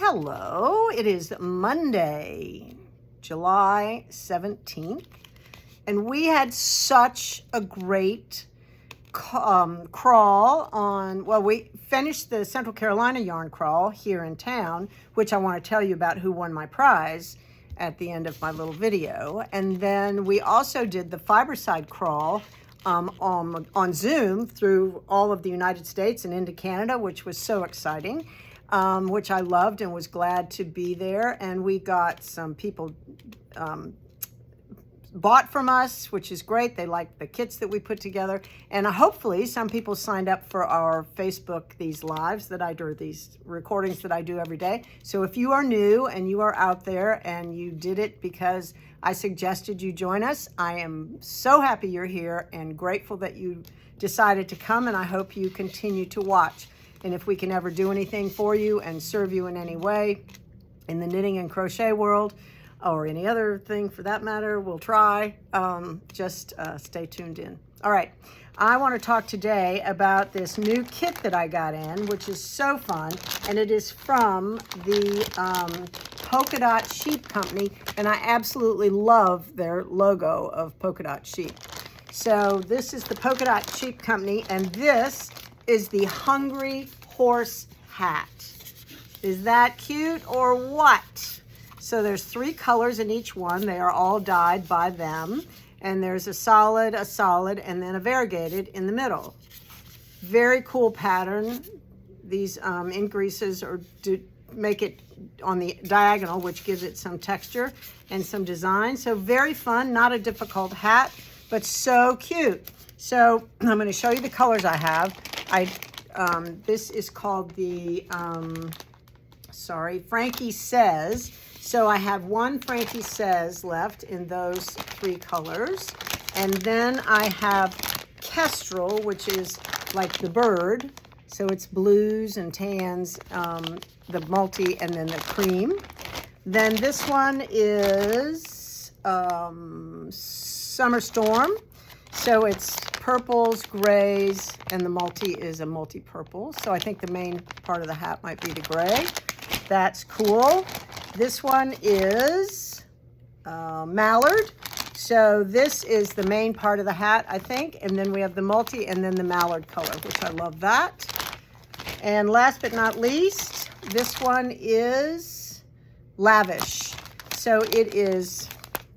Hello, it is Monday, July 17th, and we had such a great crawl on, well, we finished the Central Carolina yarn crawl here in town, which I want to tell you about who won my prize at the end of my little video. And then we also did the Fiberside crawl on Zoom through all of the United States and into Canada, which was so exciting. Which I loved and was glad to be there. And we got some people bought from us, which is great. They liked the kits that we put together. And hopefully some people signed up for our Facebook, these lives that I do, these recordings that I do every day. So if you are new and you are out there and you did it because I suggested you join us, I am so happy you're here and grateful that you decided to come, and I hope you continue to watch. And if we can ever do anything for you and serve you in any way in the knitting and crochet world, or any other thing for that matter, we'll try. Just stay tuned in. All right, I want to talk today about this new kit that I got in, which is so fun, and it is from the Polka Dot Sheep company, and I absolutely love their logo of Polka Dot Sheep. So this is the Polka Dot Sheep company, and this is the Hungry Horse hat. Is that cute or what? So there's 3 colors in each one. They are all dyed by them. And there's a solid, and then a variegated in the middle. Very cool pattern. These increases or make it on the diagonal, which gives it some texture and some design. So very fun, not a difficult hat, but so cute. So I'm going to show you the colors I have. This is called the, Frankie Says. So I have one Frankie Says left in those 3 colors. And then I have Kestrel, which is like the bird. So it's blues and tans, the multi, and then the cream. Then this one is Summer Storm. So it's purples, grays, and the multi is a multi-purple. So I think the main part of the hat might be the gray. That's cool. This one is mallard. So this is the main part of the hat, I think. And then we have the multi and then the mallard color, which I love that. And last but not least, this one is lavish. So it is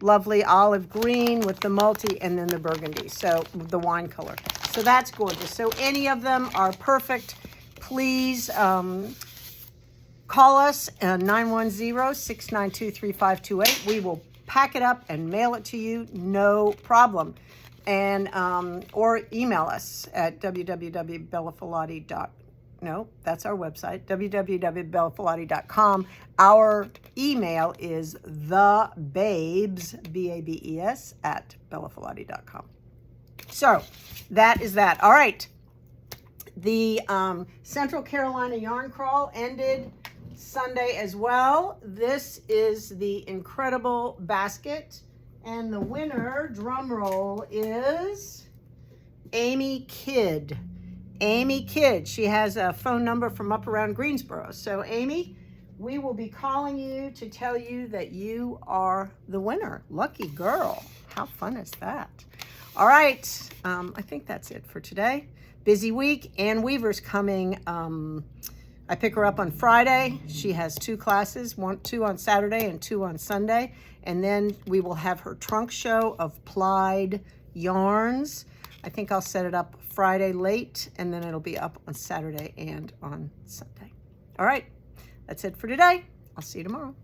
lovely olive green with the multi and then the burgundy, so the wine color. So that's gorgeous. So any of them are perfect. Please call us at 910-692-3528. We will pack it up and mail it to you, no problem. And or email us at www.bellafilati.com. No, that's our website, www.bellafilati.com. Our email is thebabes, B-A-B-E-S, at bellafilati.com. So that is that. All right. The Central Carolina yarn crawl ended Sunday as well. This is the incredible basket. And the winner, drum roll, is Amy Kidd. Amy Kidd. She has a phone number from up around Greensboro. So Amy, we will be calling you to tell you that you are the winner. Lucky girl. How fun is that? All right. I think that's it for today. Busy week. Ann Weaver's coming. I pick her up on Friday. She has 2 classes, 2 on Saturday and 2 on Sunday. And then we will have her trunk show of plied yarns. I think I'll set it up Friday late, and then it'll be up on Saturday and on Sunday. All right, that's it for today. I'll see you tomorrow.